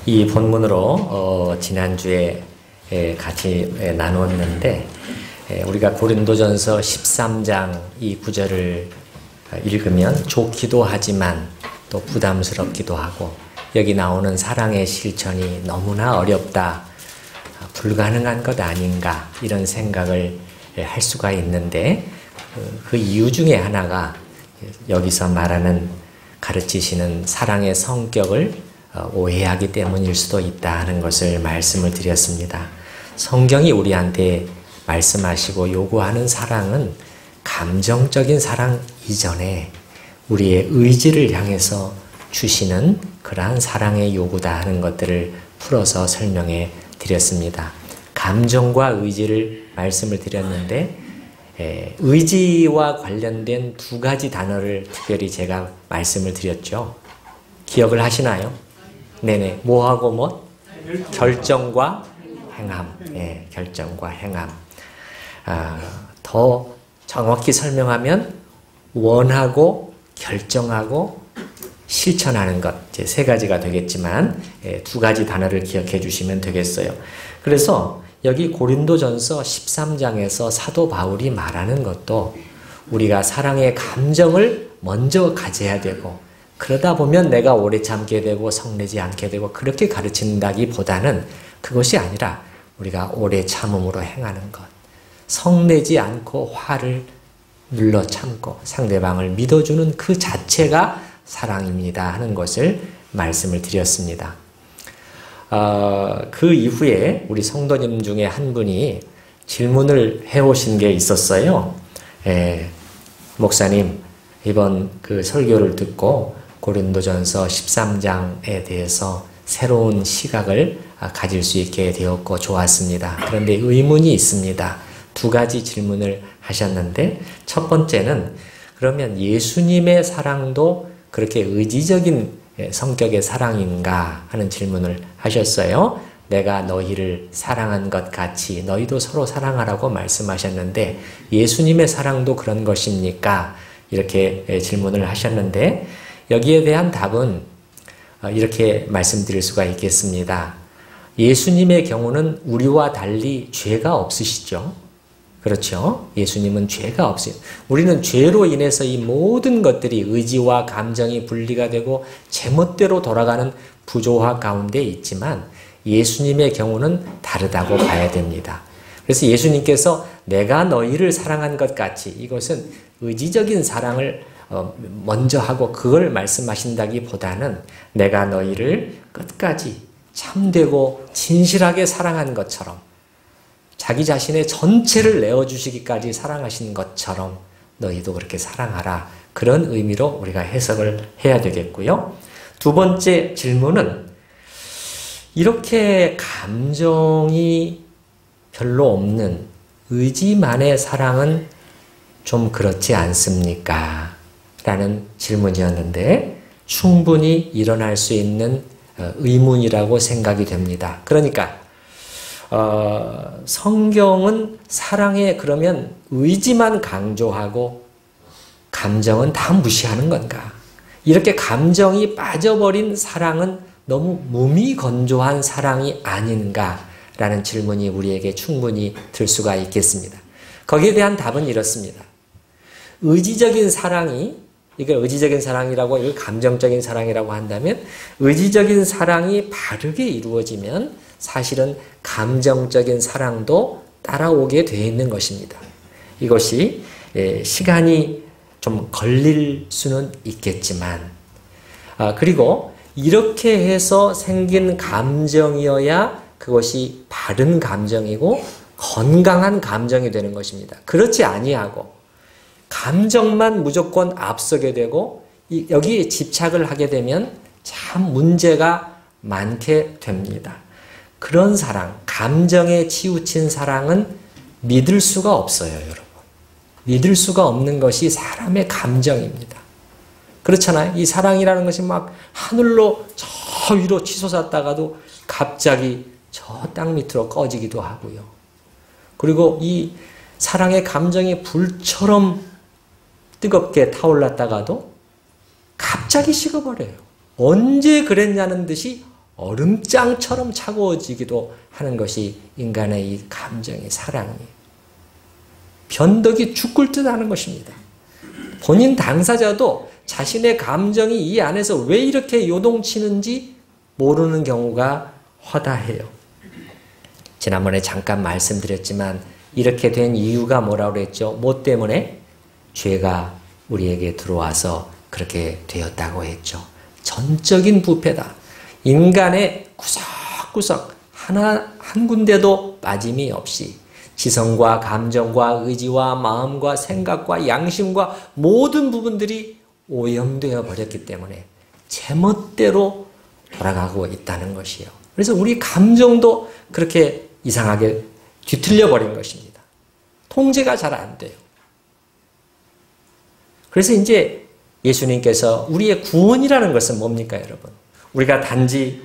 이 본문으로 지난주에 같이 나누었는데 우리가 고린도전서 13장 이 구절을 읽으면 좋기도 하지만 또 부담스럽기도 하고 여기 나오는 사랑의 실천이 너무나 어렵다, 불가능한 것 아닌가 이런 생각을 할 수가 있는데 그 이유 중에 하나가 여기서 말하는 가르치시는 사랑의 성격을 오해하기 때문일 수도 있다 하는 것을 말씀을 드렸습니다. 성경이 우리한테 말씀하시고 요구하는 사랑은 감정적인 사랑 이전에 우리의 의지를 향해서 주시는 그러한 사랑의 요구다 하는 것들을 풀어서 설명해 드렸습니다. 감정과 의지를 말씀을 드렸는데 의지와 관련된 두 가지 단어를 특별히 제가 말씀을 드렸죠. 기억을 하시나요? 네네. 뭐하고 뭐? 결정과 행함. 네, 결정과 행함. 더 정확히 설명하면 원하고 결정하고 실천하는 것. 이제 세 가지가 되겠지만 두 가지 단어를 기억해 주시면 되겠어요. 그래서 여기 고린도전서 13장에서 사도 바울이 말하는 것도 우리가 사랑의 감정을 먼저 가져야 되고 그러다 보면 내가 오래 참게 되고 성내지 않게 되고 그렇게 가르친다기보다는 그것이 아니라 우리가 오래 참음으로 행하는 것, 성내지 않고 화를 눌러 참고 상대방을 믿어주는 그 자체가 사랑입니다 하는 것을 말씀을 드렸습니다. 그 이후에 우리 성도님 중에 한 분이 질문을 해오신 게 있었어요. 목사님, 이번 그 설교를 듣고 고린도전서 13장에 대해서 새로운 시각을 가질 수 있게 되었고 좋았습니다. 그런데 의문이 있습니다. 두 가지 질문을 하셨는데 첫 번째는 그러면 예수님의 사랑도 그렇게 의지적인 성격의 사랑인가 하는 질문을 하셨어요. 내가 너희를 사랑한 것 같이 너희도 서로 사랑하라고 말씀하셨는데 예수님의 사랑도 그런 것입니까? 이렇게 질문을 하셨는데 여기에 대한 답은 이렇게 말씀드릴 수가 있겠습니다. 예수님의 경우는 우리와 달리 죄가 없으시죠? 그렇죠? 예수님은 죄가 없어요. 우리는 죄로 인해서 이 모든 것들이 의지와 감정이 분리가 되고 제멋대로 돌아가는 부조화 가운데 있지만 예수님의 경우는 다르다고 봐야 됩니다. 그래서 예수님께서 내가 너희를 사랑한 것 같이 이것은 의지적인 사랑을 먼저 하고 그걸 말씀하신다기보다는 내가 너희를 끝까지 참되고 진실하게 사랑한 것처럼 자기 자신의 전체를 내어주시기까지 사랑하신 것처럼 너희도 그렇게 사랑하라. 그런 의미로 우리가 해석을 해야 되겠고요. 두 번째 질문은 이렇게 감정이 별로 없는 의지만의 사랑은 좀 그렇지 않습니까? 라는 질문이었는데 충분히 일어날 수 있는 의문이라고 생각이 됩니다. 그러니까 성경은 사랑에 그러면 의지만 강조하고 감정은 다 무시하는 건가? 이렇게 감정이 빠져버린 사랑은 너무 무미건조한 사랑이 아닌가라는 질문이 우리에게 충분히 들 수가 있겠습니다. 거기에 대한 답은 이렇습니다. 의지적인 사랑이 이걸 의지적인 사랑이라고 이걸 감정적인 사랑이라고 한다면 의지적인 사랑이 바르게 이루어지면 사실은 감정적인 사랑도 따라오게 되어 있는 것입니다. 이것이 시간이 좀 걸릴 수는 있겠지만 그리고 이렇게 해서 생긴 감정이어야 그것이 바른 감정이고 건강한 감정이 되는 것입니다. 그렇지 아니하고 감정만 무조건 앞서게 되고 여기에 집착을 하게 되면 참 문제가 많게 됩니다. 그런 사랑, 감정에 치우친 사랑은 믿을 수가 없어요, 여러분. 믿을 수가 없는 것이 사람의 감정입니다. 그렇잖아요. 이 사랑이라는 것이 막 하늘로 저 위로 치솟았다가도 갑자기 저 땅 밑으로 꺼지기도 하고요. 그리고 이 사랑의 감정이 불처럼 뜨겁게 타올랐다가도 갑자기 식어버려요. 언제 그랬냐는 듯이 얼음장처럼 차가워지기도 하는 것이 인간의 이 감정이, 사랑이. 변덕이 죽을 듯 하는 것입니다. 본인 당사자도 자신의 감정이 이 안에서 왜 이렇게 요동치는지 모르는 경우가 허다해요. 지난번에 잠깐 말씀드렸지만 이렇게 된 이유가 뭐라고 그랬죠? 뭐 때문에? 죄가 우리에게 들어와서 그렇게 되었다고 했죠. 전적인 부패다. 인간의 구석구석 한 군데도 빠짐이 없이 지성과 감정과 의지와 마음과 생각과 양심과 모든 부분들이 오염되어 버렸기 때문에 제멋대로 돌아가고 있다는 것이에요. 그래서 우리 감정도 그렇게 이상하게 뒤틀려 버린 것입니다. 통제가 잘 안 돼요. 그래서 이제 예수님께서 우리의 구원이라는 것은 뭡니까, 여러분? 우리가 단지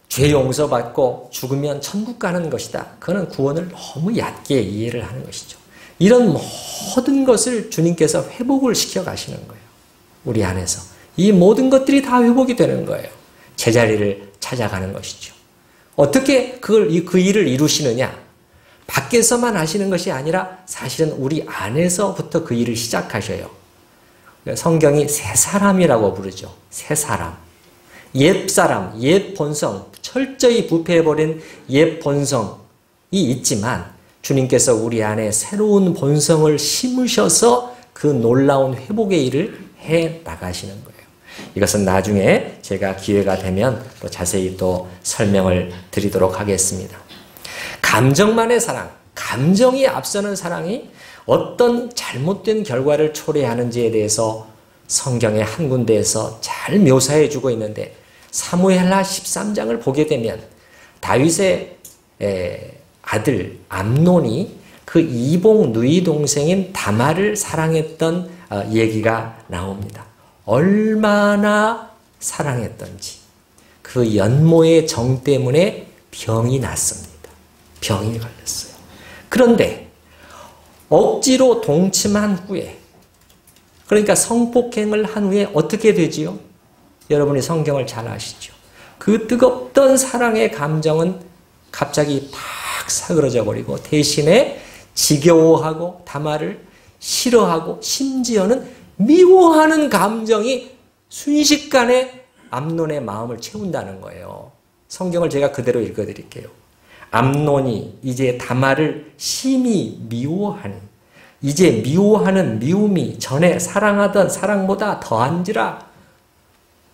죄 용서받고 죽으면 천국 가는 것이다. 그거는 구원을 너무 얕게 이해를 하는 것이죠. 이런 모든 것을 주님께서 회복을 시켜 가시는 거예요. 우리 안에서. 이 모든 것들이 다 회복이 되는 거예요. 제자리를 찾아가는 것이죠. 어떻게 그 일을 이루시느냐? 밖에서만 하시는 것이 아니라 사실은 우리 안에서부터 그 일을 시작하셔요. 성경이 새 사람이라고 부르죠. 새 사람. 옛 사람, 옛 본성, 철저히 부패해버린 옛 본성이 있지만 주님께서 우리 안에 새로운 본성을 심으셔서 그 놀라운 회복의 일을 해 나가시는 거예요. 이것은 나중에 제가 기회가 되면 또 자세히 또 설명을 드리도록 하겠습니다. 감정만의 사랑, 감정이 앞서는 사랑이 어떤 잘못된 결과를 초래하는지에 대해서 성경의 한 군데에서 잘 묘사해 주고 있는데 사무엘하 13장을 보게 되면 다윗의 아들 암논이 그 이복 누이 동생인 다말을 사랑했던 얘기가 나옵니다. 얼마나 사랑했던지 그 연모의 정 때문에 병이 났습니다. 병이 걸렸어요. 그런데 억지로 동침한 후에, 그러니까 성폭행을 한 후에 어떻게 되지요? 여러분이 성경을 잘 아시죠? 그 뜨겁던 사랑의 감정은 갑자기 팍 사그러져 버리고 대신에 지겨워하고 다말을 싫어하고 심지어는 미워하는 감정이 순식간에 암논의 마음을 채운다는 거예요. 성경을 제가 그대로 읽어드릴게요. 암논이 이제 다말을 심히 미워하니 이제 미워하는 미움이 전에 사랑하던 사랑보다 더한지라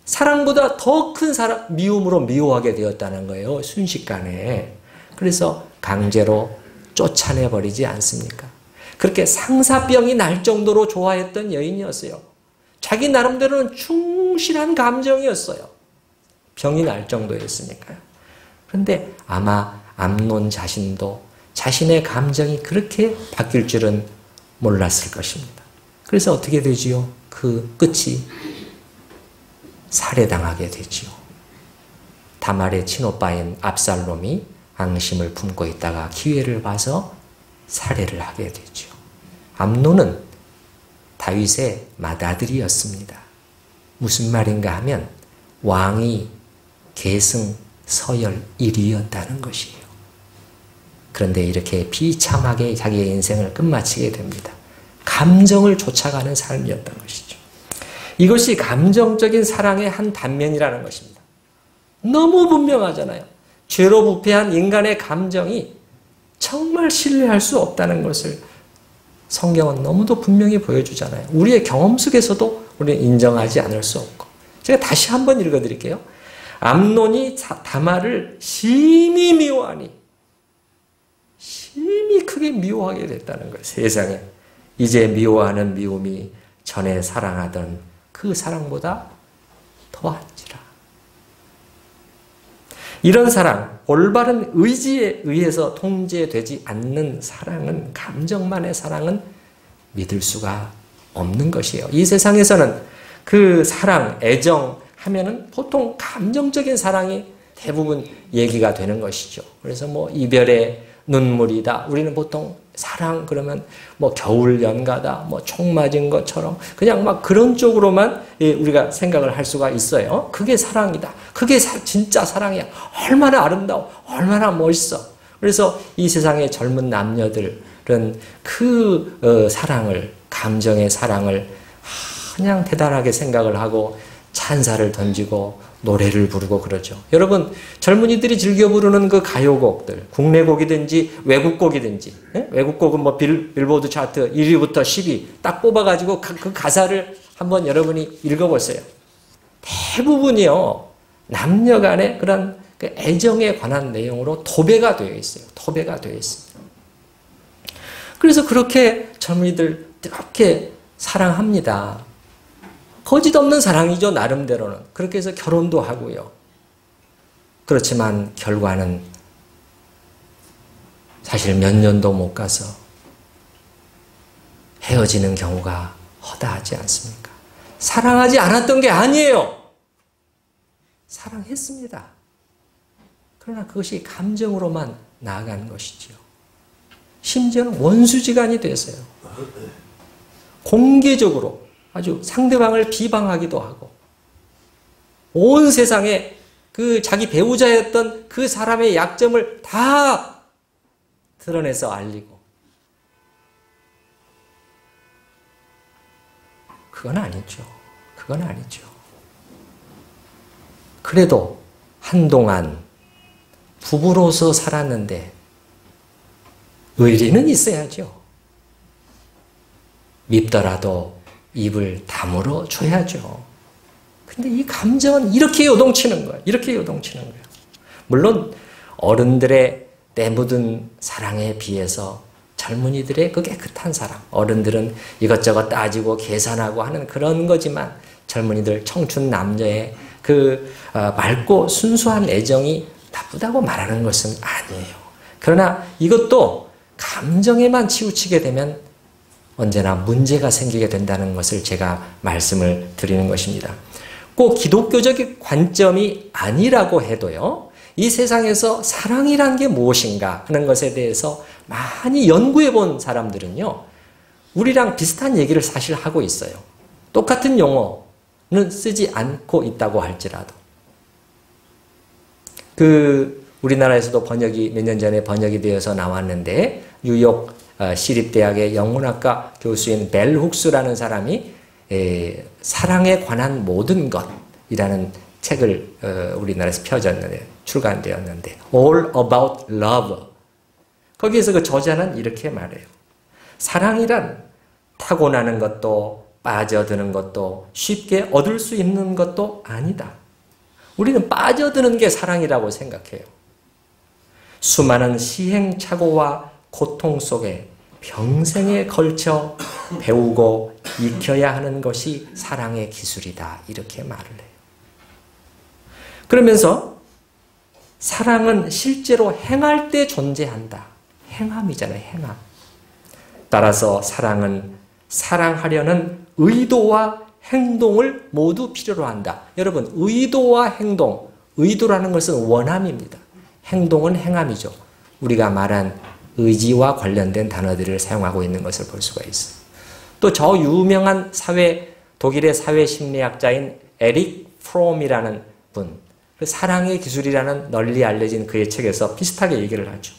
사랑보다 더 큰 미움으로 미워하게 되었다는 거예요. 순식간에. 그래서 강제로 쫓아내버리지 않습니까? 그렇게 상사병이 날 정도로 좋아했던 여인이었어요. 자기 나름대로는 충실한 감정이었어요. 병이 날 정도였으니까요. 그런데 아마 암논 자신도 자신의 감정이 그렇게 바뀔 줄은 몰랐을 것입니다. 그래서 어떻게 되지요? 그 끝이 살해당하게 되지요. 다말의 친오빠인 압살롬이 앙심을 품고 있다가 기회를 봐서 살해를 하게 되죠. 암논은 다윗의 맏아들이었습니다. 무슨 말인가 하면 왕이 계승 서열 1위였다는 것이에요. 그런데 이렇게 비참하게 자기의 인생을 끝마치게 됩니다. 감정을 쫓아가는 삶이었던 것이죠. 이것이 감정적인 사랑의 한 단면이라는 것입니다. 너무 분명하잖아요. 죄로 부패한 인간의 감정이 정말 신뢰할 수 없다는 것을 성경은 너무도 분명히 보여주잖아요. 우리의 경험 속에서도 우리는 인정하지 않을 수 없고. 제가 다시 한번 읽어드릴게요. 암논이 다말을 심히 미워하니 심히 크게 미워하게 됐다는 거예요. 세상에. 이제 미워하는 미움이 전에 사랑하던 그 사랑보다 더한지라. 이런 사랑, 올바른 의지에 의해서 통제되지 않는 사랑은, 감정만의 사랑은 믿을 수가 없는 것이에요. 이 세상에서는 그 사랑, 애정 하면은 보통 감정적인 사랑이 대부분 얘기가 되는 것이죠. 그래서 뭐 이별의 눈물이다. 우리는 보통 사랑 그러면 뭐 겨울 연가다, 뭐 총 맞은 것처럼 그냥 막 그런 쪽으로만 우리가 생각을 할 수가 있어요. 그게 사랑이다. 그게 진짜 사랑이야. 얼마나 아름다워. 얼마나 멋있어. 그래서 이 세상의 젊은 남녀들은 그 사랑을, 감정의 사랑을 그냥 대단하게 생각을 하고 찬사를 던지고 노래를 부르고 그러죠. 여러분, 젊은이들이 즐겨 부르는 그 가요곡들, 국내 곡이든지 외국 곡이든지, 외국 곡은 뭐 빌보드 차트 1위부터 10위 딱 뽑아가지고 그 가사를 한번 여러분이 읽어보세요. 대부분이요, 남녀 간의 그런 그 애정에 관한 내용으로 도배가 되어 있어요. 도배가 되어 있습니다. 그래서 그렇게 젊은이들 그렇게 사랑합니다. 거짓 없는 사랑이죠, 나름대로는. 그렇게 해서 결혼도 하고요. 그렇지만 결과는 사실 몇 년도 못 가서 헤어지는 경우가 허다하지 않습니까? 사랑하지 않았던 게 아니에요. 사랑했습니다. 그러나 그것이 감정으로만 나아간 것이지요. 심지어는 원수지간이 됐어요. 공개적으로 아주 상대방을 비방하기도 하고 온 세상에 그 자기 배우자였던 그 사람의 약점을 다 드러내서 알리고 그건 아니죠. 그건 아니죠. 그래도 한동안 부부로서 살았는데 의리는 있어야죠. 밉더라도 입을 다물어 줘야죠. 근데 이 감정은 이렇게 요동치는 거예요. 이렇게 요동치는 거예요. 물론 어른들의 때묻은 사랑에 비해서 젊은이들의 그 깨끗한 사랑, 어른들은 이것저것 따지고 계산하고 하는 그런 거지만 젊은이들 청춘 남녀의 그 맑고 순수한 애정이 나쁘다고 말하는 것은 아니에요. 그러나 이것도 감정에만 치우치게 되면 언제나 문제가 생기게 된다는 것을 제가 말씀을 드리는 것입니다. 꼭 기독교적 관점이 아니라고 해도요, 이 세상에서 사랑이란 게 무엇인가 하는 것에 대해서 많이 연구해 본 사람들은요, 우리랑 비슷한 얘기를 사실 하고 있어요. 똑같은 용어는 쓰지 않고 있다고 할지라도. 우리나라에서도 번역이 몇 년 전에 번역이 되어서 나왔는데, 뉴욕 시립대학의 영문학과 교수인 벨 훅스라는 사람이 사랑에 관한 모든 것이라는 책을 우리나라에서 펴졌는데, 출간되었는데, All About Love. 거기에서 그 저자는 이렇게 말해요. 사랑이란 타고나는 것도 빠져드는 것도 쉽게 얻을 수 있는 것도 아니다. 우리는 빠져드는 게 사랑이라고 생각해요. 수많은 시행착오와 고통 속에 평생에 걸쳐 배우고 익혀야 하는 것이 사랑의 기술이다. 이렇게 말을 해요. 그러면서 사랑은 실제로 행할 때 존재한다. 행함이잖아요. 행함. 따라서 사랑은 사랑하려는 의도와 행동을 모두 필요로 한다. 여러분, 의도와 행동, 의도라는 것은 원함입니다. 행동은 행함이죠. 우리가 말한 의지와 관련된 단어들을 사용하고 있는 것을 볼 수가 있어요. 또 저 유명한 독일의 사회심리학자인 에릭 프롬이라는 분, 그 사랑의 기술이라는 널리 알려진 그의 책에서 비슷하게 얘기를 하죠.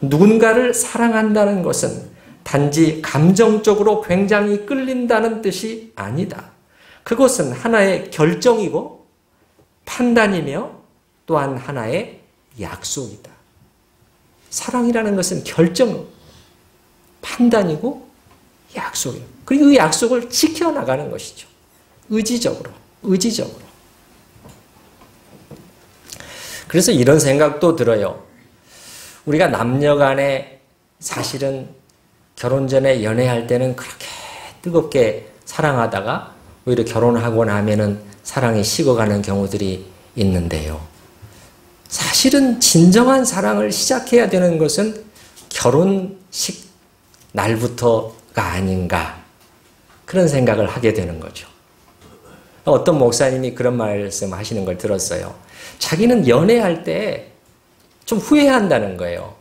누군가를 사랑한다는 것은 단지 감정적으로 굉장히 끌린다는 뜻이 아니다. 그것은 하나의 결정이고 판단이며 또한 하나의 약속이다. 사랑이라는 것은 결정, 판단이고 약속이에요. 그리고 그 약속을 지켜나가는 것이죠. 의지적으로. 그래서 이런 생각도 들어요. 우리가 남녀 간에 사실은 결혼 전에 연애할 때는 그렇게 뜨겁게 사랑하다가 오히려 결혼하고 나면은 사랑이 식어가는 경우들이 있는데요. 사실은 진정한 사랑을 시작해야 되는 것은 결혼식 날부터가 아닌가, 그런 생각을 하게 되는 거죠. 어떤 목사님이 그런 말씀 하시는 걸 들었어요. 자기는 연애할 때 좀 후회한다는 거예요.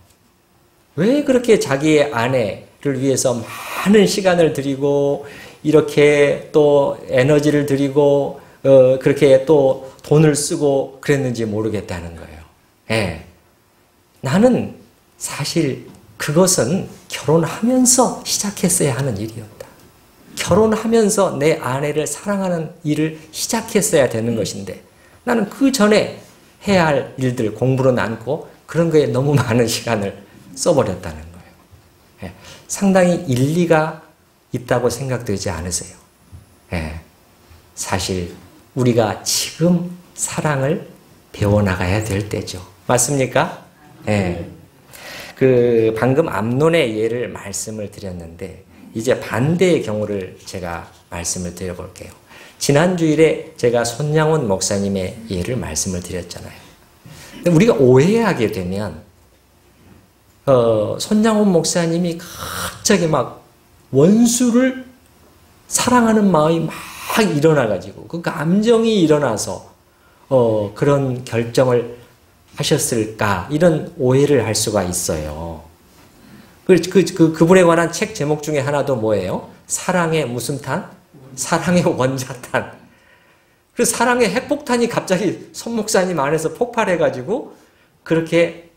왜 그렇게 자기의 아내를 위해서 많은 시간을 들이고 이렇게 또 에너지를 들이고 그렇게 또 돈을 쓰고 그랬는지 모르겠다는 거예요. 예. 나는 사실 그것은 결혼하면서 시작했어야 하는 일이었다. 결혼하면서 내 아내를 사랑하는 일을 시작했어야 되는 것인데 나는 그 전에 해야 할 일들 공부로 나누고 그런 거에 너무 많은 시간을 써버렸다는 거예요. 예. 상당히 일리가 있다고 생각되지 않으세요? 예. 사실 우리가 지금 사랑을 배워나가야 될 때죠. 맞습니까? 예. 방금 암논의 예를 말씀을 드렸는데 이제 반대의 경우를 제가 말씀을 드려볼게요. 지난 주일에 제가 손양원 목사님의 예를 말씀을 드렸잖아요. 근데 우리가 오해하게 되면 손양원 목사님이 갑자기 막 원수를 사랑하는 마음이 막 일어나가지고 그 감정이 일어나서 그런 결정을 하셨을까 이런 오해를 할 수가 있어요. 그분에 관한 책 제목 중에 하나도 뭐예요? 사랑의 무슨 탄? 사랑의 원자탄. 그 사랑의 핵폭탄이 갑자기 손 목사님 안에서 폭발해가지고 그렇게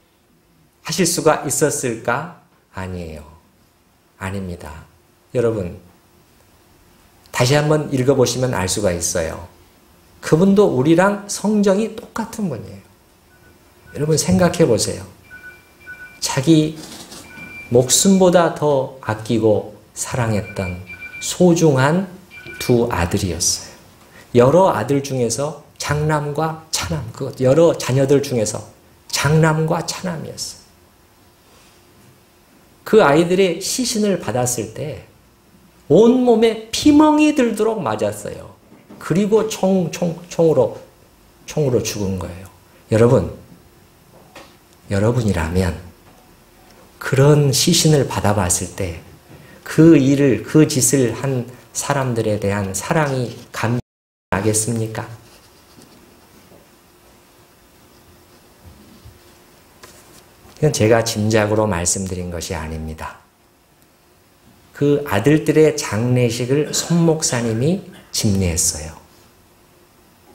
하실 수가 있었을까? 아니에요. 아닙니다. 여러분 다시 한번 읽어보시면 알 수가 있어요. 그분도 우리랑 성정이 똑같은 분이에요. 여러분 생각해 보세요. 자기 목숨보다 더 아끼고 사랑했던 소중한 두 아들이었어요. 여러 아들 중에서 장남과 차남, 여러 자녀들 중에서 장남과 차남이었어요. 그 아이들의 시신을 받았을 때 온몸에 피멍이 들도록 맞았어요. 그리고 총으로 죽은 거예요. 여러분이라면 그런 시신을 받아봤을 때 그 짓을 한 사람들에 대한 사랑이 감나겠습니까? 이건 제가 짐작으로 말씀드린 것이 아닙니다. 그 아들들의 장례식을 손 목사님이 집례했어요.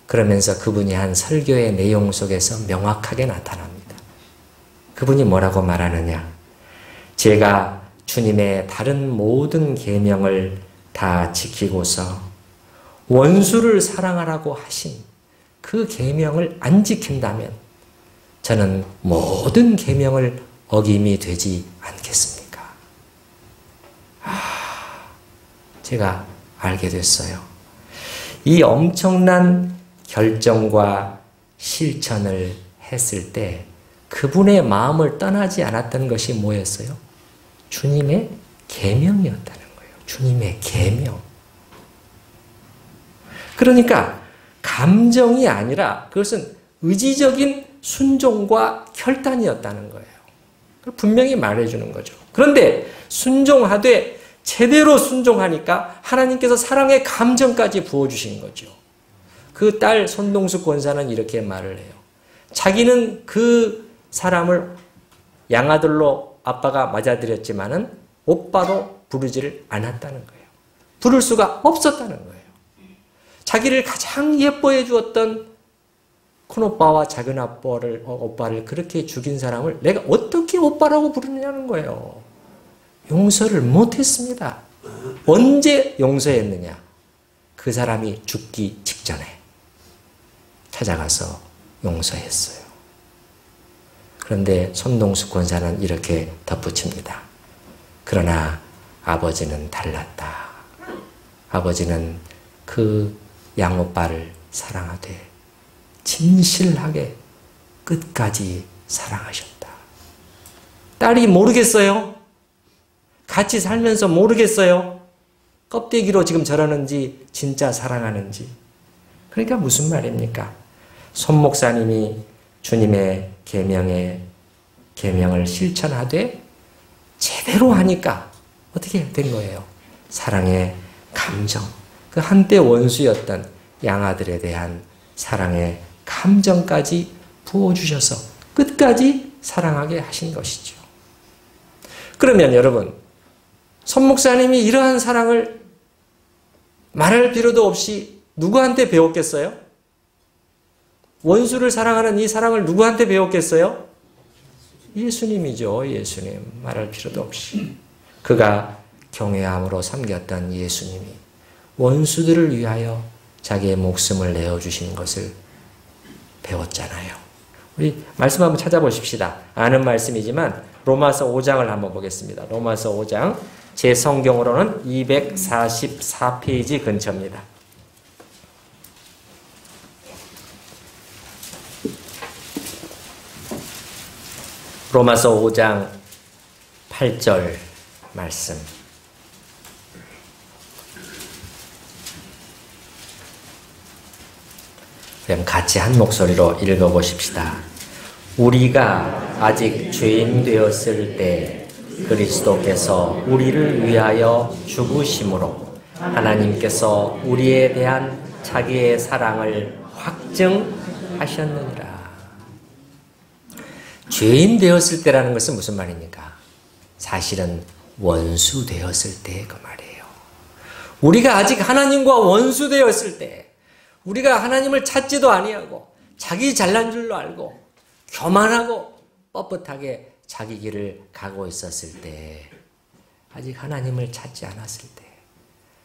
그러면서 그분이 한 설교의 내용 속에서 명확하게 나타납니다. 그분이 뭐라고 말하느냐? 제가 주님의 다른 모든 계명을 다 지키고서 원수를 사랑하라고 하신 그 계명을 안 지킨다면 저는 모든 계명을 어김이 되지 않겠습니까? 제가 알게 됐어요. 이 엄청난 결정과 실천을 했을 때 그분의 마음을 떠나지 않았던 것이 뭐였어요? 주님의 계명이었다는 거예요. 주님의 계명. 그러니까 감정이 아니라 그것은 의지적인 순종과 결단이었다는 거예요. 분명히 말해주는 거죠. 그런데 순종하되 제대로 순종하니까 하나님께서 사랑의 감정까지 부어주신 거죠. 그 딸 손동숙 권사는 이렇게 말을 해요. 자기는 그 사람을 양아들로 아빠가 맞아들였지만은 오빠로 부르지를 않았다는 거예요. 부를 수가 없었다는 거예요. 자기를 가장 예뻐해 주었던 큰오빠와 작은 오빠를 그렇게 죽인 사람을 내가 어떻게 오빠라고 부르느냐는 거예요. 용서를 못했습니다. 언제 용서했느냐? 그 사람이 죽기 직전에 찾아가서 용서했어요. 그런데 손동숙 권사는 이렇게 덧붙입니다. 그러나 아버지는 달랐다. 아버지는 그 양오빠를 사랑하되 진실하게 끝까지 사랑하셨다. 딸이 모르겠어요? 같이 살면서 모르겠어요? 껍데기로 지금 저러는지 진짜 사랑하는지. 그러니까 무슨 말입니까? 손 목사님이 주님의 계명을 실천하되 제대로 하니까 어떻게 된 거예요? 사랑의 감정, 그 한때 원수였던 양아들에 대한 사랑의 감정까지 부어주셔서 끝까지 사랑하게 하신 것이죠. 그러면 여러분, 손 목사님이 이러한 사랑을 말할 필요도 없이 누구한테 배웠겠어요? 원수를 사랑하는 이 사랑을 누구한테 배웠겠어요? 예수님이죠. 예수님. 말할 필요도 없이. 그가 경외함으로 섬겼던 예수님이 원수들을 위하여 자기의 목숨을 내어주신 것을 배웠잖아요. 우리 말씀 한번 찾아보십시다. 아는 말씀이지만 로마서 5장을 한번 보겠습니다. 로마서 5장, 제 성경으로는 244페이지 근처입니다. 로마서 5장 8절 말씀. 그럼 같이 한 목소리로 읽어보십시다. 우리가 아직 죄인 되었을 때 그리스도께서 우리를 위하여 죽으심으로 하나님께서 우리에 대한 자기의 사랑을 확증하셨느니라. 죄인 되었을 때라는 것은 무슨 말입니까? 사실은 원수 되었을 때 그 말이에요. 우리가 아직 하나님과 원수 되었을 때, 우리가 하나님을 찾지도 아니하고 자기 잘난 줄로 알고 교만하고 뻣뻣하게 자기 길을 가고 있었을 때, 아직 하나님을 찾지 않았을 때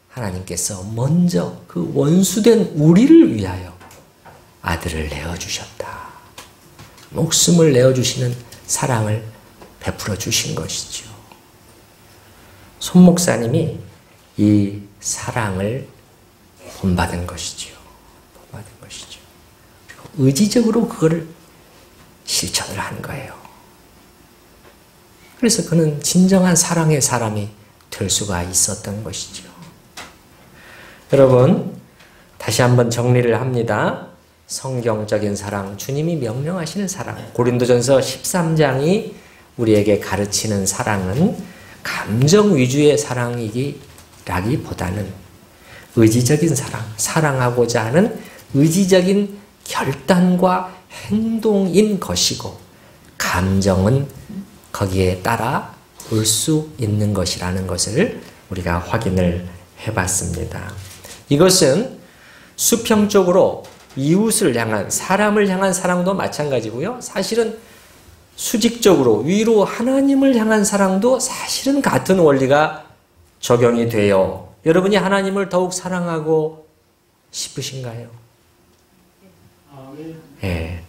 하나님께서 먼저 그 원수된 우리를 위하여 아들을 내어주셨다. 목숨을 내어주시는 사랑을 베풀어 주신 것이죠. 손 목사님이 이 사랑을 본받은 것이죠. 본받은 것이죠. 그리고 의지적으로 그거를 실천을 한 거예요. 그래서 그는 진정한 사랑의 사람이 될 수가 있었던 것이죠. 여러분, 다시 한번 정리를 합니다. 성경적인 사랑, 주님이 명령하시는 사랑, 고린도전서 13장이 우리에게 가르치는 사랑은 감정 위주의 사랑이기라기보다는 의지적인 사랑, 사랑하고자 하는 의지적인 결단과 행동인 것이고, 감정은 거기에 따라 올 수 있는 것이라는 것을 우리가 확인을 해봤습니다. 이것은 수평적으로 이웃을 향한, 사람을 향한 사랑도 마찬가지고요. 사실은 수직적으로 위로 하나님을 향한 사랑도 사실은 같은 원리가 적용이 돼요. 여러분이 하나님을 더욱 사랑하고 싶으신가요? 네.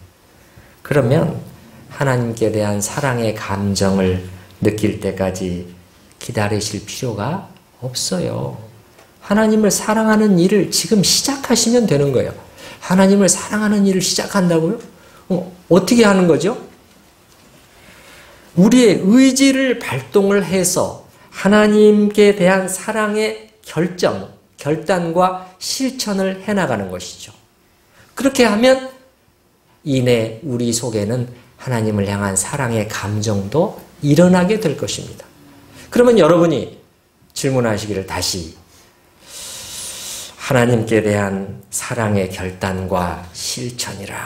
그러면 하나님께 대한 사랑의 감정을 느낄 때까지 기다리실 필요가 없어요. 하나님을 사랑하는 일을 지금 시작하시면 되는 거예요. 하나님을 사랑하는 일을 시작한다고요? 어떻게 하는 거죠? 우리의 의지를 발동을 해서 하나님께 대한 사랑의 결단과 실천을 해나가는 것이죠. 그렇게 하면 이내 우리 속에는 하나님을 향한 사랑의 감정도 일어나게 될 것입니다. 그러면 여러분이 질문하시기를 다시, 하나님께 대한 사랑의 결단과 실천이라.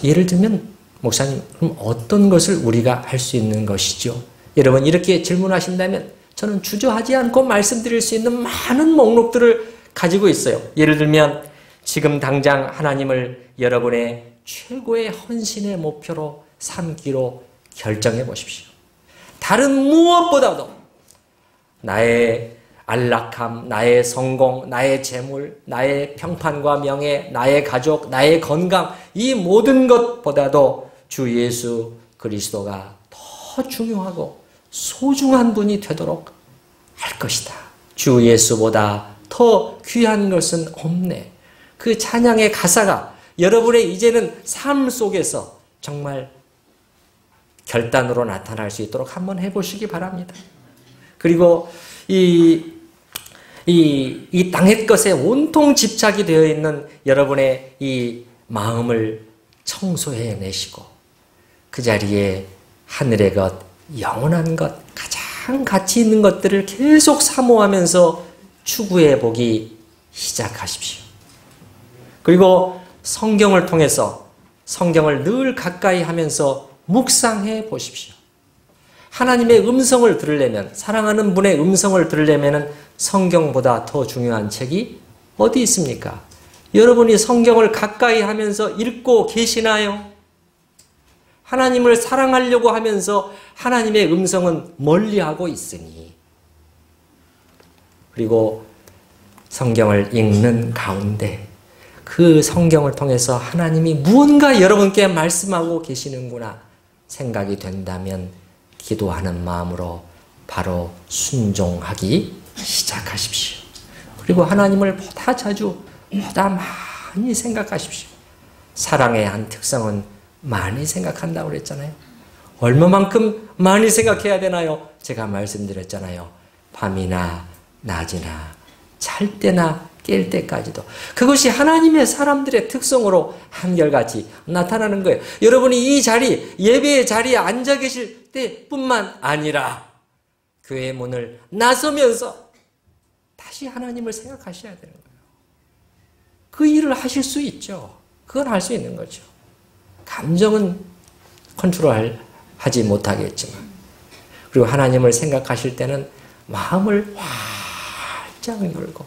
예를 들면 목사님, 그럼 어떤 것을 우리가 할 수 있는 것이죠? 여러분 이렇게 질문하신다면 저는 주저하지 않고 말씀드릴 수 있는 많은 목록들을 가지고 있어요. 예를 들면 지금 당장 하나님을 여러분의 최고의 헌신의 목표로 삼기로 결정해 보십시오. 다른 무엇보다도 나의 안락함, 나의 성공, 나의 재물, 나의 평판과 명예, 나의 가족, 나의 건강, 이 모든 것보다도 주 예수 그리스도가 더 중요하고 소중한 분이 되도록 할 것이다. 주 예수보다 더 귀한 것은 없네. 그 찬양의 가사가 여러분의 이제는 삶 속에서 정말 결단으로 나타날 수 있도록 한번 해보시기 바랍니다. 그리고 이 땅의 것에 온통 집착이 되어 있는 여러분의 이 마음을 청소해 내시고 그 자리에 하늘의 것, 영원한 것, 가장 가치 있는 것들을 계속 사모하면서 추구해 보기 시작하십시오. 그리고 성경을 통해서 성경을 늘 가까이 하면서 묵상해 보십시오. 하나님의 음성을 들으려면, 사랑하는 분의 음성을 들으려면 성경보다 더 중요한 책이 어디 있습니까? 여러분이 성경을 가까이 하면서 읽고 계시나요? 하나님을 사랑하려고 하면서 하나님의 음성은 멀리하고 있으니, 그리고 성경을 읽는 가운데 그 성경을 통해서 하나님이 무언가 여러분께 말씀하고 계시는구나 생각이 된다면 기도하는 마음으로 바로 순종하기 시작하십시오. 그리고 하나님을 보다 자주, 보다 많이 생각하십시오. 사랑의 한 특성은 많이 생각한다고 그랬잖아요. 얼마만큼 많이 생각해야 되나요? 제가 말씀드렸잖아요. 밤이나 낮이나 잘 때나 깰 때까지도. 그것이 하나님의 사람들의 특성으로 한결같이 나타나는 거예요. 여러분이 이 자리, 예배의 자리에 앉아 계실 때뿐만 아니라 교회 문을 나서면서 다시 하나님을 생각하셔야 되는 거예요. 그 일을 하실 수 있죠. 그건 할 수 있는 거죠. 감정은 컨트롤하지 못하겠지만, 그리고 하나님을 생각하실 때는 마음을 활짝 열고,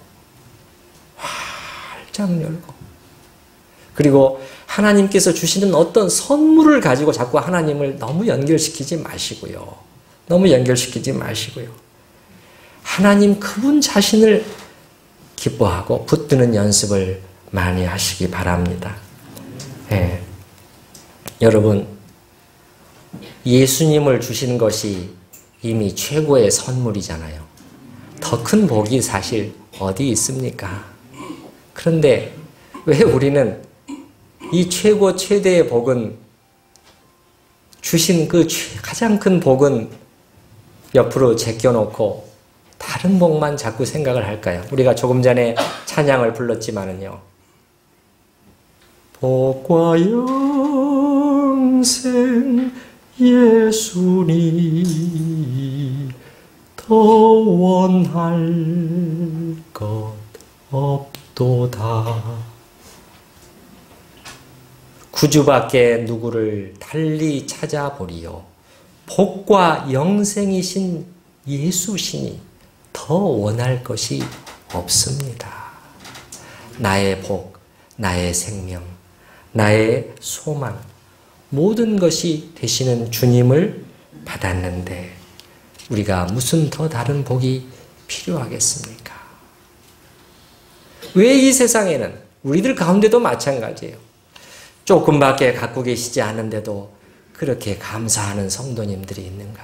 그리고 하나님께서 주시는 어떤 선물을 가지고 자꾸 하나님을 너무 연결시키지 마시고요. 하나님 그분 자신을 기뻐하고 붙드는 연습을 많이 하시기 바랍니다. 예. 여러분, 예수님을 주신 것이 이미 최고의 선물이잖아요. 더 큰 복이 사실 어디 있습니까? 그런데 왜 우리는 이 최고 최대의 복은, 주신 그 가장 큰 복은 옆으로 제껴놓고 다른 복만 자꾸 생각을 할까요? 우리가 조금 전에 찬양을 불렀지만은요. 복과 영생 예수니 더 원할 것 없도다. 구주밖에 누구를 달리 찾아보리요. 복과 영생이신 예수시니 더 원할 것이 없습니다. 나의 복, 나의 생명, 나의 소망, 모든 것이 되시는 주님을 받았는데 우리가 무슨 더 다른 복이 필요하겠습니까? 왜 이 세상에는, 우리들 가운데도 마찬가지예요. 조금밖에 갖고 계시지 않은데도 그렇게 감사하는 성도님들이 있는가?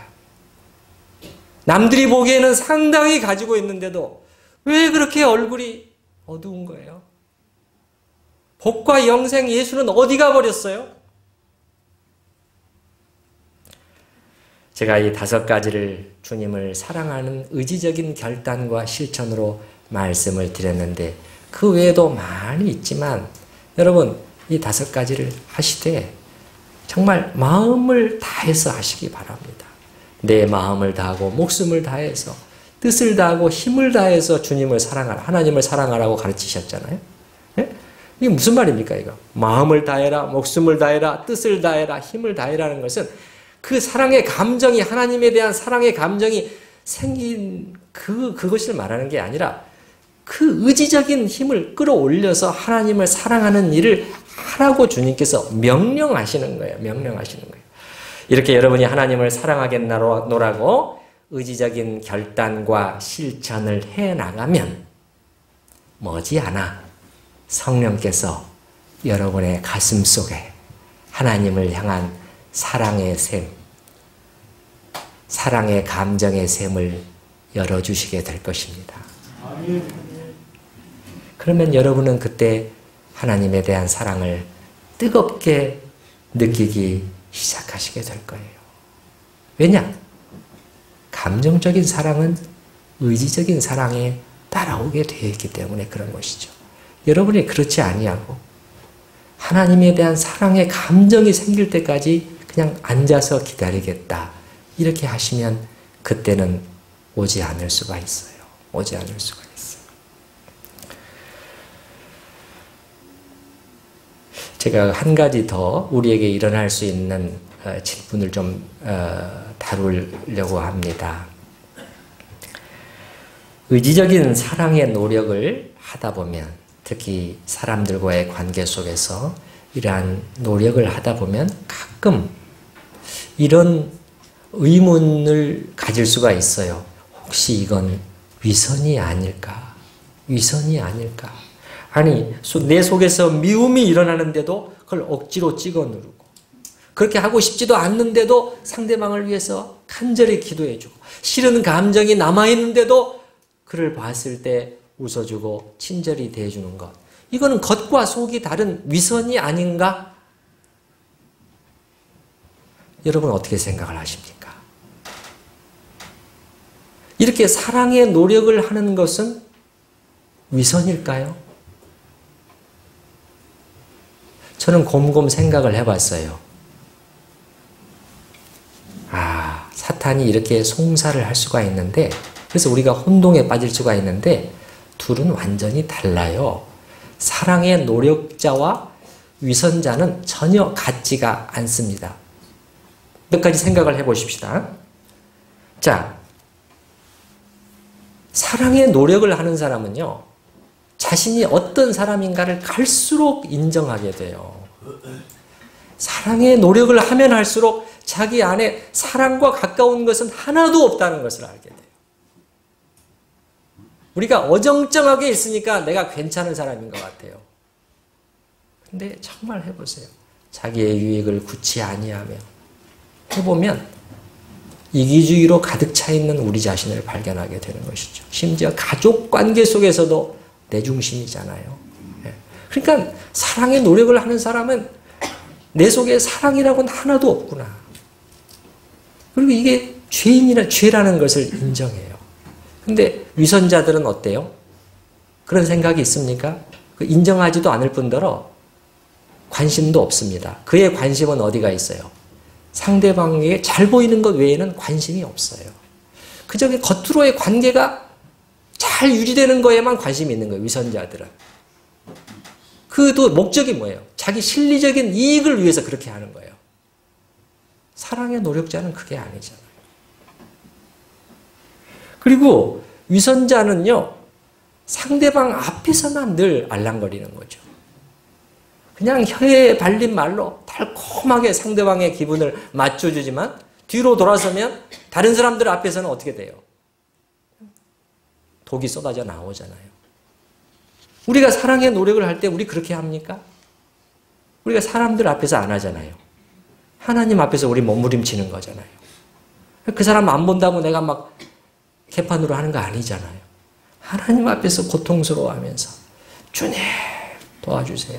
남들이 보기에는 상당히 가지고 있는데도 왜 그렇게 얼굴이 어두운 거예요? 복과 영생 예수는 어디 가버렸어요? 제가 이 5가지를 주님을 사랑하는 의지적인 결단과 실천으로 말씀을 드렸는데 그 외에도 많이 있지만 여러분 이 5가지를 하시되 정말 마음을 다해서 하시기 바랍니다. 내 마음을 다하고 목숨을 다해서 뜻을 다하고 힘을 다해서 주님을 사랑하라, 하나님을 사랑하라고 가르치셨잖아요. 네? 이게 무슨 말입니까 이거? 마음을 다해라, 목숨을 다해라, 뜻을 다해라, 힘을 다해라는 것은 그 사랑의 감정이, 하나님에 대한 사랑의 감정이 생긴 그것을 말하는 게 아니라 그 의지적인 힘을 끌어올려서 하나님을 사랑하는 일을 하라고 주님께서 명령하시는 거예요. 이렇게 여러분이 하나님을 사랑하겠노라고 의지적인 결단과 실천을 해나가면 머지않아 성령께서 여러분의 가슴 속에 하나님을 향한 사랑의 샘, 사랑의 감정의 샘을 열어주시게 될 것입니다. 그러면 여러분은 그때 하나님에 대한 사랑을 뜨겁게 느끼기 시작하시게 될 거예요. 왜냐? 감정적인 사랑은 의지적인 사랑에 따라오게 되어 있기 때문에 그런 것이죠. 여러분이 그렇지 아니하고 하나님에 대한 사랑의 감정이 생길 때까지 그냥 앉아서 기다리겠다 이렇게 하시면 그때는 오지 않을 수가 있어요. 제가 한 가지 더 우리에게 일어날 수 있는 질문을 좀 다루려고 합니다. 의지적인 사랑의 노력을 하다 보면, 특히 사람들과의 관계 속에서 이러한 노력을 하다 보면 가끔 이런 의문을 가질 수가 있어요. 혹시 이건 위선이 아닐까? 위선이 아닐까? 아니, 내 속에서 미움이 일어나는데도 그걸 억지로 찍어 누르고, 그렇게 하고 싶지도 않는데도 상대방을 위해서 간절히 기도해주고, 싫은 감정이 남아있는데도 그를 봤을 때 웃어주고 친절히 대해주는 것. 이거는 겉과 속이 다른 위선이 아닌가? 여러분 어떻게 생각을 하십니까? 이렇게 사랑의 노력을 하는 것은 위선일까요? 저는 곰곰 생각을 해봤어요. 사탄이 이렇게 송사를 할 수가 있는데, 그래서 우리가 혼동에 빠질 수가 있는데, 둘은 완전히 달라요. 사랑의 노력자와 위선자는 전혀 같지가 않습니다. 몇 가지 생각을 해보십시다. 자, 사랑의 노력을 하는 사람은요, 자신이 어떤 사람인가를 갈수록 인정하게 돼요. 사랑의 노력을 하면 할수록 자기 안에 사랑과 가까운 것은 하나도 없다는 것을 알게 돼요. 우리가 어정쩡하게 있으니까 내가 괜찮은 사람인 것 같아요. 근데 정말 해보세요. 자기의 유익을 굳이 아니하며 해보면 이기주의로 가득 차 있는 우리 자신을 발견하게 되는 것이죠. 심지어 가족 관계 속에서도 내 중심이잖아요. 그러니까 사랑의 노력을 하는 사람은 내 속에 사랑이라고는 하나도 없구나. 그리고 이게 죄라는 것을 인정해요. 근데 위선자들은 어때요? 그런 생각이 있습니까? 인정하지도 않을 뿐더러 관심도 없습니다. 그의 관심은 어디가 있어요? 상대방에게 잘 보이는 것 외에는 관심이 없어요. 그저 겉으로의 관계가 잘 유지되는 거에만 관심이 있는 거예요. 위선자들은. 그도 목적이 뭐예요? 자기 실리적인 이익을 위해서 그렇게 하는 거예요. 사랑의 노력자는 그게 아니잖아요. 그리고 위선자는요, 상대방 앞에서만 늘 알랑거리는 거죠. 그냥 혀에 발린 말로 달콤하게 상대방의 기분을 맞춰주지만 뒤로 돌아서면 다른 사람들 앞에서는 어떻게 돼요? 독이 쏟아져 나오잖아요. 우리가 사랑의 노력을 할 때 우리 그렇게 합니까? 우리가 사람들 앞에서 안 하잖아요. 하나님 앞에서 우리 몸부림치는 거잖아요. 그 사람 안 본다고 내가 막 개판으로 하는 거 아니잖아요. 하나님 앞에서 고통스러워하면서 주님 도와주세요.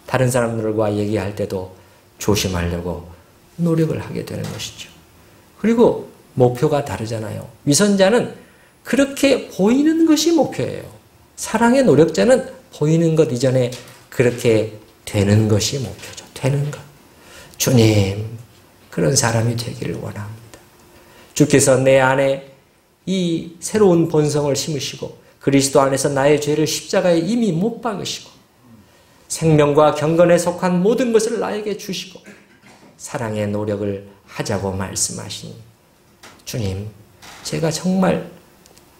다른 사람들과 얘기할 때도 조심하려고 노력을 하게 되는 것이죠. 그리고 목표가 다르잖아요. 위선자는 그렇게 보이는 것이 목표예요. 사랑의 노력자는 보이는 것 이전에 그렇게 되는 것이 목표죠. 되는 것. 주님, 그런 사람이 되기를 원합니다. 주께서 내 안에 이 새로운 본성을 심으시고 그리스도 안에서 나의 죄를 십자가에 이미 못 박으시고 생명과 경건에 속한 모든 것을 나에게 주시고 사랑의 노력을 하자고 말씀하신 주님, 제가 정말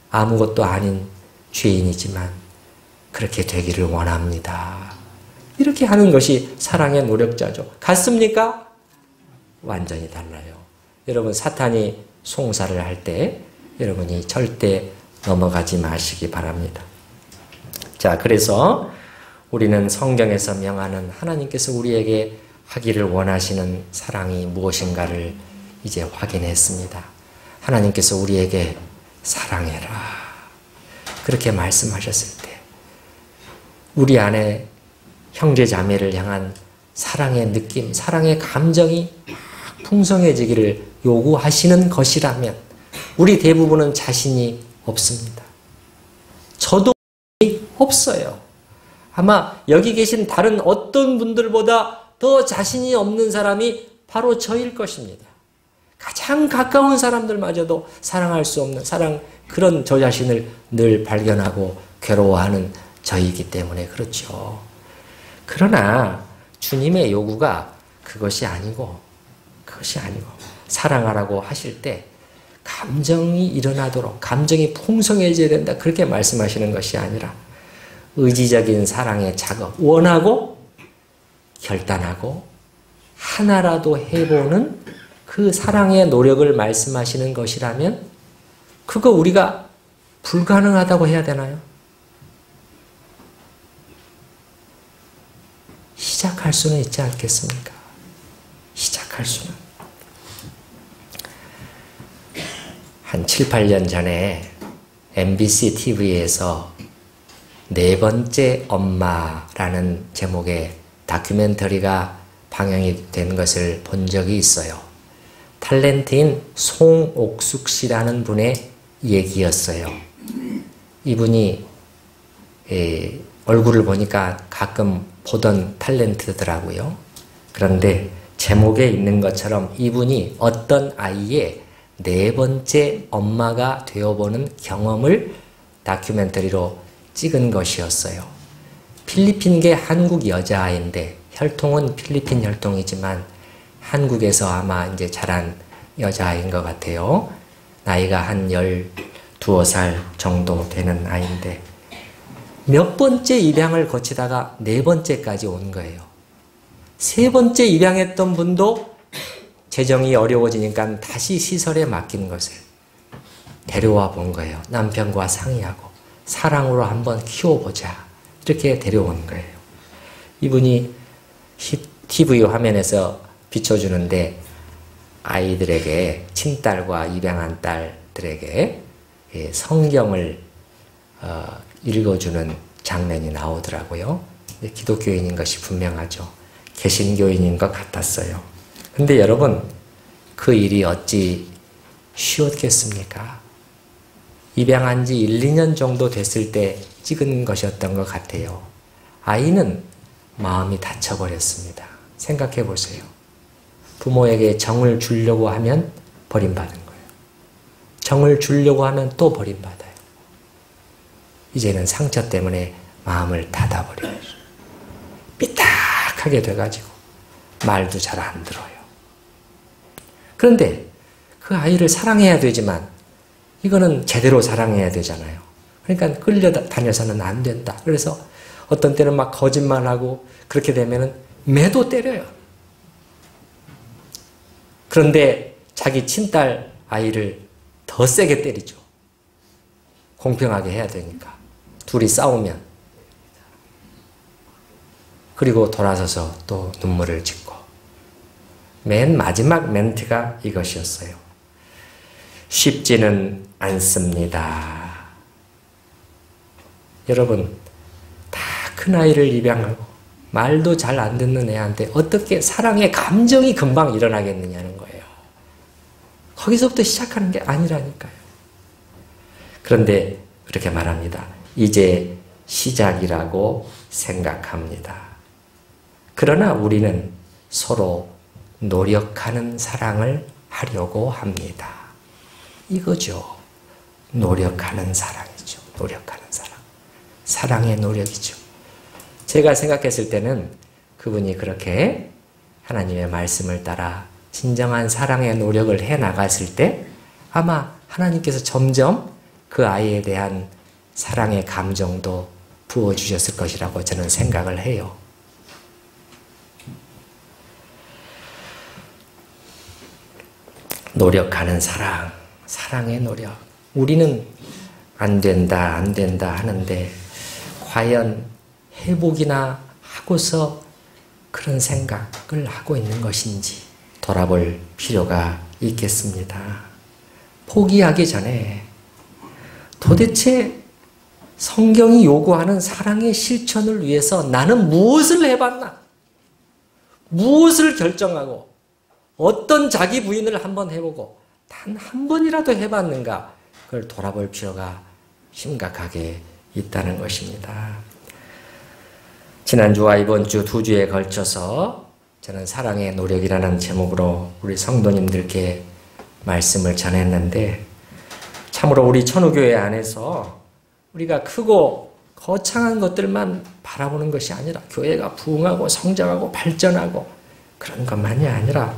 아무것도 아닌 죄인이지만 그렇게 되기를 원합니다. 이렇게 하는 것이 사랑의 노력자죠. 같습니까? 완전히 달라요. 여러분, 사탄이 송사를 할 때 여러분이 절대 넘어가지 마시기 바랍니다. 자, 그래서 우리는 성경에서 명하는 하나님께서 우리에게 하기를 원하시는 사랑이 무엇인가를 이제 확인했습니다. 하나님께서 우리에게 사랑해라. 그렇게 말씀하셨을 때 우리 안에 형제 자매를 향한 사랑의 느낌, 사랑의 감정이 풍성해지기를 요구하시는 것이라면 우리 대부분은 자신이 없습니다. 저도 없어요. 아마 여기 계신 다른 어떤 분들보다 더 자신이 없는 사람이 바로 저일 것입니다. 가장 가까운 사람들마저도 사랑할 수 없는 그런 저 자신을 늘 발견하고 괴로워하는 저이기 때문에 그렇죠. 그러나 주님의 요구가 그것이 아니고 사랑하라고 하실 때 감정이 일어나도록 감정이 풍성해져야 된다 그렇게 말씀하시는 것이 아니라 의지적인 사랑의 작업, 원하고 결단하고 하나라도 해보는 그 사랑의 노력을 말씀하시는 것이라면 그거 우리가 불가능하다고 해야 되나요? 시작할 수는 있지 않겠습니까? 시작할 수는. 한 7, 8년 전에 MBC TV에서 네 번째 엄마라는 제목의 다큐멘터리가 방영이 된 것을 본 적이 있어요. 탤런트인 송옥숙 씨라는 분의 얘기였어요. 이분이 얼굴을 보니까 가끔 보던 탤런트더라고요. 그런데 제목에 있는 것처럼 이분이 어떤 아이의 네 번째 엄마가 되어보는 경험을 다큐멘터리로 찍은 것이었어요. 필리핀계 한국 여자아이인데 혈통은 필리핀 혈통이지만 한국에서 아마 이제 자란 여자아이인 것 같아요. 나이가 한 12살 정도 되는 아이인데 몇 번째 입양을 거치다가 네 번째까지 온 거예요. 세 번째 입양했던 분도 재정이 어려워지니까 다시 시설에 맡긴 것을 데려와 본 거예요. 남편과 상의하고 사랑으로 한번 키워보자. 이렇게 데려온 거예요. 이분이 TV 화면에서 비춰주는데 아이들에게 친딸과 입양한 딸들에게 성경을 읽어주는 장면이 나오더라고요. 기독교인인 것이 분명하죠. 개신교인인 것 같았어요. 근데 여러분 그 일이 어찌 쉬웠겠습니까? 입양한 지 1, 2년 정도 됐을 때 찍은 것이었던 것 같아요. 아이는 마음이 닫혀버렸습니다. 생각해 보세요. 부모에게 정을 주려고 하면 버림받은 거예요. 정을 주려고 하면 또 버림받아요. 이제는 상처 때문에 마음을 닫아버려요. 삐딱하게 돼가지고 말도 잘 안 들어요. 그런데 그 아이를 사랑해야 되지만 이거는 제대로 사랑해야 되잖아요. 그러니까 끌려다녀서는 안 된다. 그래서 어떤 때는 막 거짓말하고 그렇게 되면은 매도 때려요. 그런데 자기 친딸 아이를 더 세게 때리죠. 공평하게 해야 되니까. 둘이 싸우면. 그리고 돌아서서 또 눈물을 짓고. 맨 마지막 멘트가 이것이었어요. 쉽지는 않습니다. 여러분, 다 큰아이를 입양하고 말도 잘 안 듣는 애한테 어떻게 사랑의 감정이 금방 일어나겠느냐는 거예요. 거기서부터 시작하는 게 아니라니까요. 그런데 그렇게 말합니다. 이제 시작이라고 생각합니다. 그러나 우리는 서로 노력하는 사랑을 하려고 합니다. 이거죠. 노력하는 사랑이죠. 노력하는 사랑. 사랑의 노력이죠. 제가 생각했을 때는 그분이 그렇게 하나님의 말씀을 따라 진정한 사랑의 노력을 해 나갔을 때 아마 하나님께서 점점 그 아이에 대한 사랑의 감정도 부어주셨을 것이라고 저는 생각을 해요. 노력하는 사랑, 사랑의 노력. 우리는 안 된다, 안 된다 하는데 과연 회복이나 하고서 그런 생각을 하고 있는 것인지 돌아볼 필요가 있겠습니다. 포기하기 전에 도대체 성경이 요구하는 사랑의 실천을 위해서 나는 무엇을 해봤나? 무엇을 결정하고 어떤 자기 부인을 한번 해보고 단 한 번이라도 해봤는가? 그걸 돌아볼 필요가 심각하게 있다는 것입니다. 지난주와 이번 주 두 주에 걸쳐서 저는 사랑의 노력이라는 제목으로 우리 성도님들께 말씀을 전했는데 참으로 우리 천우교회 안에서 우리가 크고 거창한 것들만 바라보는 것이 아니라 교회가 부흥하고 성장하고 발전하고 그런 것만이 아니라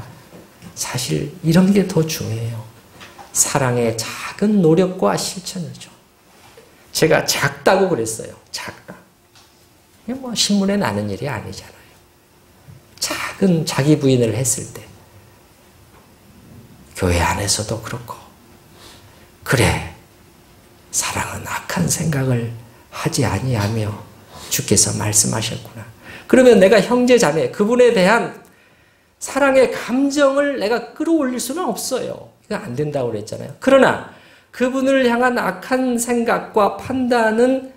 사실 이런 게 더 중요해요. 사랑의 작은 노력과 실천이죠. 제가 작다고 그랬어요. 작다. 이게 뭐 신문에 나는 일이 아니잖아요. 작은 자기 부인을 했을 때 교회 안에서도 그렇고 그래 사랑은 악한 생각을 하지 아니하며 주께서 말씀하셨구나. 그러면 내가 형제 자매 그분에 대한 사랑의 감정을 내가 끌어올릴 수는 없어요. 이거 안 된다고 그랬잖아요. 그러나 그분을 향한 악한 생각과 판단은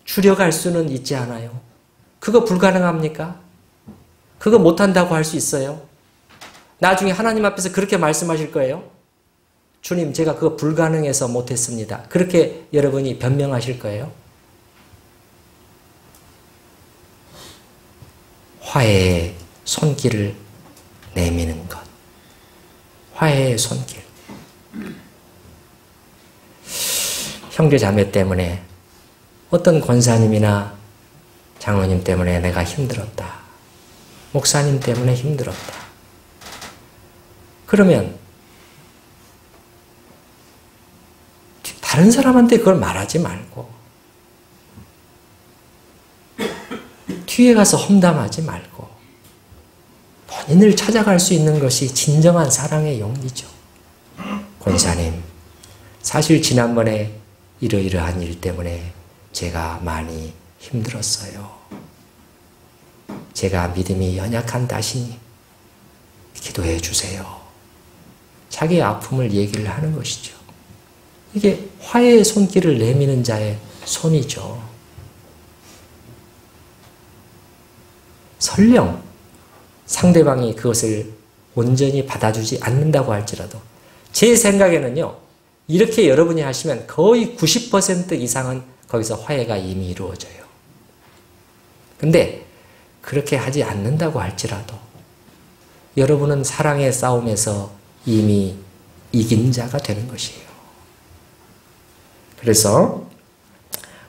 줄여갈 수는 있지 않아요. 그거 불가능합니까? 그거 못한다고 할 수 있어요? 나중에 하나님 앞에서 그렇게 말씀하실 거예요. 주님, 제가 그거 불가능해서 못했습니다. 그렇게 여러분이 변명하실 거예요. 화해의 손길을 내미는 것. 화해의 손길. 형제 자매 때문에 어떤 권사님이나 장로님 때문에 내가 힘들었다. 목사님 때문에 힘들었다. 그러면 다른 사람한테 그걸 말하지 말고 뒤에 가서 험담하지 말고 본인을 찾아갈 수 있는 것이 진정한 사랑의 용기죠. 권사님, 사실 지난번에 이러이러한 일 때문에 제가 많이 힘들었어요. 제가 믿음이 연약한 탓이니 기도해 주세요. 자기의 아픔을 얘기를 하는 것이죠. 이게 화해의 손길을 내미는 자의 손이죠. 설령 상대방이 그것을 온전히 받아주지 않는다고 할지라도 제 생각에는요. 이렇게 여러분이 하시면 거의 90% 이상은 거기서 화해가 이미 이루어져요. 근데 그렇게 하지 않는다고 할지라도 여러분은 사랑의 싸움에서 이미 이긴 자가 되는 것이에요. 그래서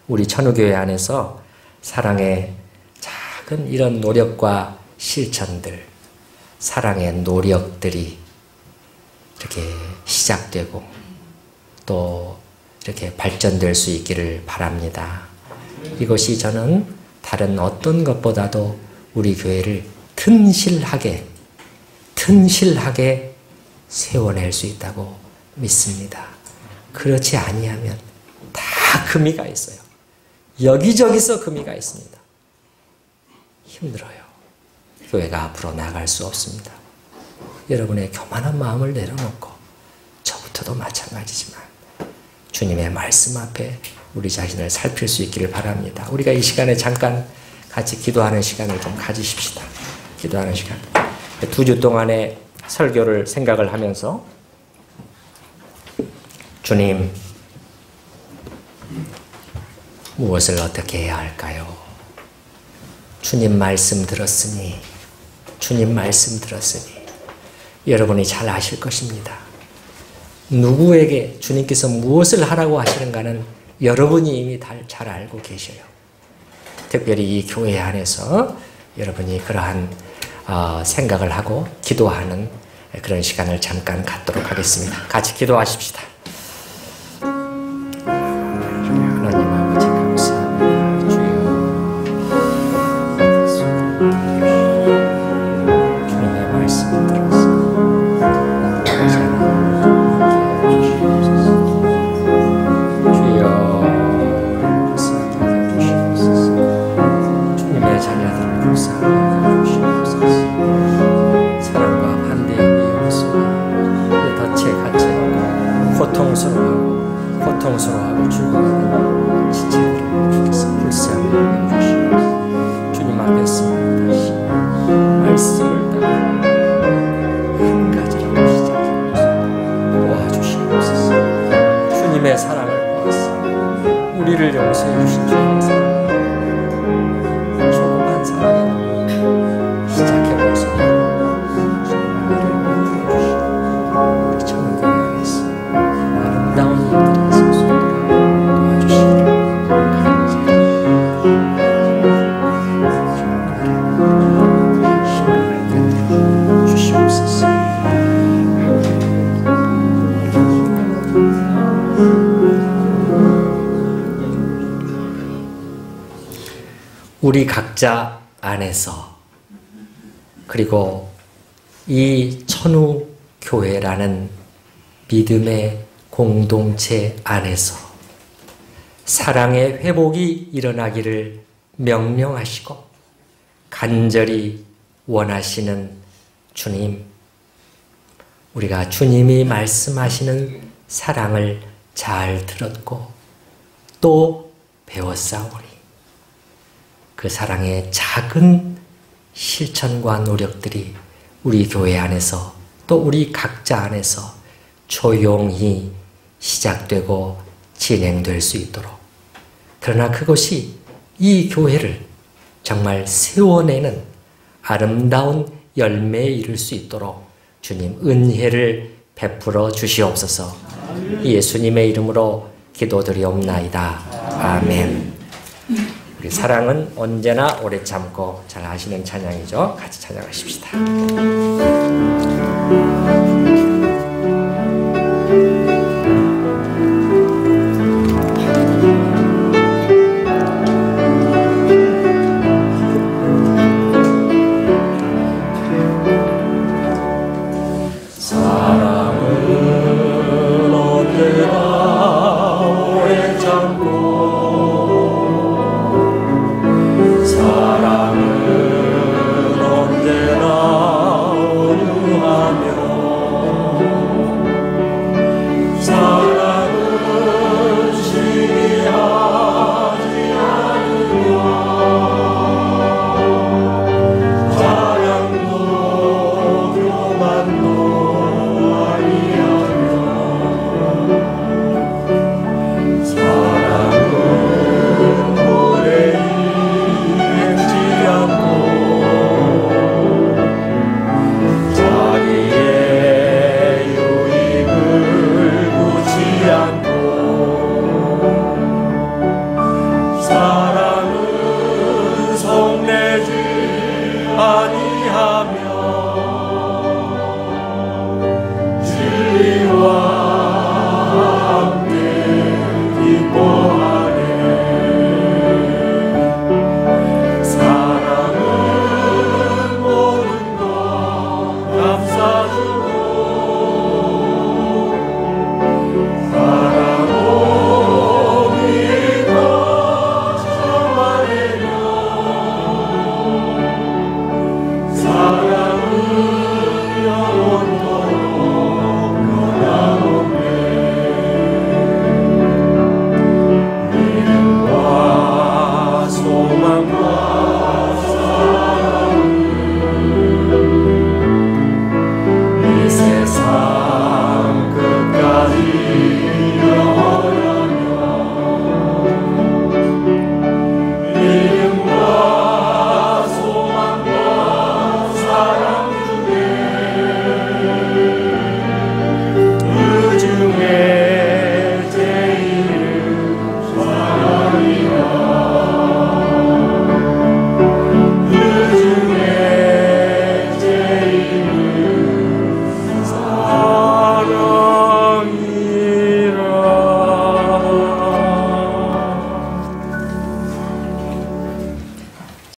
우리 천우교회 안에서 사랑의 작은 이런 노력과 실천들, 사랑의 노력들이 이렇게 시작되고 또 이렇게 발전될 수 있기를 바랍니다. 이것이 저는 다른 어떤 것보다도 우리 교회를 튼실하게 세워낼 수 있다고 믿습니다. 그렇지 아니하면 다 금이가 있어요. 여기저기서 금이가 있습니다. 힘들어요. 교회가 앞으로 나갈 수 없습니다. 여러분의 교만한 마음을 내려놓고 저부터도 마찬가지지만 주님의 말씀 앞에 우리 자신을 살필 수 있기를 바랍니다. 우리가 이 시간에 잠깐 같이 기도하는 시간을 좀 가지십시다. 기도하는 시간. 2주 동안의 설교를 생각을 하면서 주님, 무엇을 어떻게 해야 할까요? 주님 말씀 들었으니 여러분이 잘 아실 것입니다. 누구에게 주님께서 무엇을 하라고 하시는가는 여러분이 이미 잘 알고 계셔요. 특별히 이 교회 안에서 여러분이 그러한 생각을 하고 기도하는 그런 시간을 잠깐 갖도록 하겠습니다. 같이 기도하십시다. 하나님 아버지 감사합니다. 주님의 말씀을 들어서 주님의 자녀들을 불쌍히 주시옵소서. 사랑과 반대의 미움으로 덫에 갇혀 고통스러워하고 죽어가는 지체들을 주께서 불쌍히 여겨주시옵소서. 주님 앞에서 다시 말씀을 따라 한 가지라도 시작해보소서. 도와주시옵소서. 주님의 사랑을 보아서 우리를 용서해 주신 주님의 사랑, 조그만 사랑이라도 시작해볼 수 있는 우리 천국교회 안에서 아름다운 일들이 있어서 도와주시기를 간절히 힘을 낼 우리 각자 안에서 그리고 이 천우교회라는 믿음의 공동체 안에서 사랑의 회복이 일어나기를 명령하시고 간절히 원하시는 주님, 우리가 주님이 말씀하시는 사랑을 잘 들었고 또 배웠사오니 그 사랑의 작은 실천과 노력들이 우리 교회 안에서 또 우리 각자 안에서 조용히 시작되고 진행될 수 있도록, 그러나 그것이 이 교회를 정말 세워내는 아름다운 열매에 이를 수 있도록 주님 은혜를 베풀어 주시옵소서. 예수님의 이름으로 기도드리옵나이다. 아멘. 우리 사랑은 언제나 오래 참고 잘 하시는 찬양이죠. 같이 찬양하십시다.